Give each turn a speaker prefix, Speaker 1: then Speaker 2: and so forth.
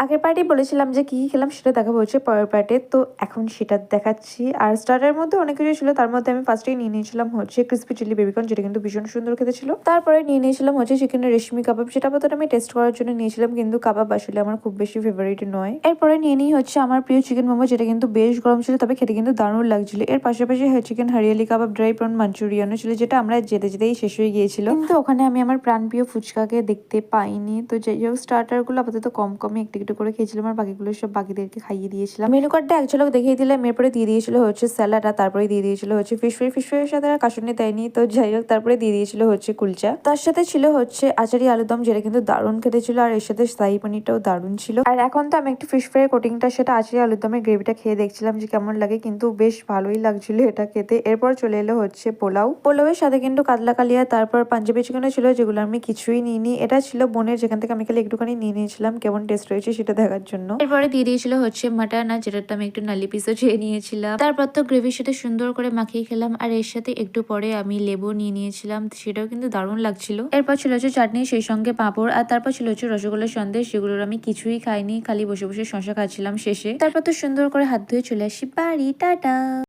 Speaker 1: আগের পার্টি বলেছিলাম যে কি খেলাম সেটা দেখাবো হচ্ছে পরের পার্টে, তো এখন সেটা দেখাচ্ছি। আর স্টার্টারের মধ্যে অনেক কিছু ছিল, তার মধ্যে আমি ফার্স্টেই নিয়ে নিয়েছিলাম হচ্ছে ক্রিসপি চিলি বেবিকর্ন, যেটা কিন্তু ভীষণ সুন্দর খেতে ছিল। তারপরে নিয়ে নিয়েছিলাম হচ্ছে চিকেনের রেশমি কাবাব, যেটা আপাতত আমি টেস্ট করার জন্য নিয়েছিলাম, কিন্তু কাবাব আসলে আমার খুব বেশি ফেভারিট নয়। এরপরে নিয়ে নিই হচ্ছে আমার প্রিয় চিকেন মোমো, যেটা কিন্তু বেশ গরম ছিল, তবে খেতে কিন্তু দারুণ লাগছিল। এর পাশাপাশি চিকেন হরিয়ালি কাবাব, ড্রাই প্রন মাঞ্চুরিয়ানও ছিল, যেটা আমরা যেতে যেতেই শেষ হয়ে গিয়েছিল, কিন্তু ওখানে আমি আমার প্রাণপ্রিয় ফুচকাকে দেখতে পাইনি। তো যাই হোক, স্টার্টার গুলো আপাতত কম কমই একটু একটু করে খেয়েছিলাম, আর বাকিগুলো সব বাকিদেরকে খাইয়ে দিয়েছিলাম। মেনু কার্ডটা এক ঝলক দেখিয়ে দিলাম, এরপরে দিয়ে দিয়েছিল হচ্ছে স্যালাড, আর তারপরে দিয়ে দিয়েছিল হচ্ছে ফিশ ফ্রাইয়ের সাথে আর কাশুনি দেয়নি। তো যাই হোক, তারপরে দিয়ে দিয়েছিল হচ্ছে কুলচা, তার সাথে ছিল হচ্ছে আচারি আলুদম, যেটা কিন্তু দারুণ খেতে ছিল, আর এর সাথে শাহী পনিরটাও দারুণ ছিল। আর এখন তো আমি একটু ফিশ ফ্রাই কোটিংটার সাথে আচারি আলুদমের গ্রেভিটা খেয়ে দেখছিলাম যে কেমন লাগে, কিন্তু বেশ ভালোই লাগছিল এটা খেতে। এরপর চলে এলো হচ্ছে পোলাওয়ের সাথে কিন্তু কাতলা কালিয়া, তারপর পাঞ্জাবি চিকেনও ছিল, যেগুলো আমি কিছুই নিইনি। এটা ছিল বোনের, যেখান থেকে আমি খালি একটুখানি নিয়ে নিয়েছিলাম কেমন টেস্ট রয়েছে সেটা দেখার জন্য। এরপরে দিয়ে দিয়েছিল হচ্ছে মাটন, আর যেটা আমি একটু নালি পিসও চেয়ে নিয়েছিলাম। তারপর তো গ্রেভির সাথে সুন্দর করে মাখিয়ে খেলাম, আর এর সাথে একটু পরে আমি লেবু নিয়ে নিয়েছিলাম, সেটাও কিন্তু দারুণ লাগছিল। এরপর ছিল হচ্ছে চাটনি, সেই সঙ্গে পাঁপড়, আর তারপর ছিল হচ্ছে রসগোল্লার সন্দেশ, যেগুলোর আমি কিছুই খাইনি, খালি বসে বসে শশা খাচ্ছিলাম শেষে। তারপর তো সুন্দর করে হাত ধুয়ে চলে আসি বাড়ি। টাটা।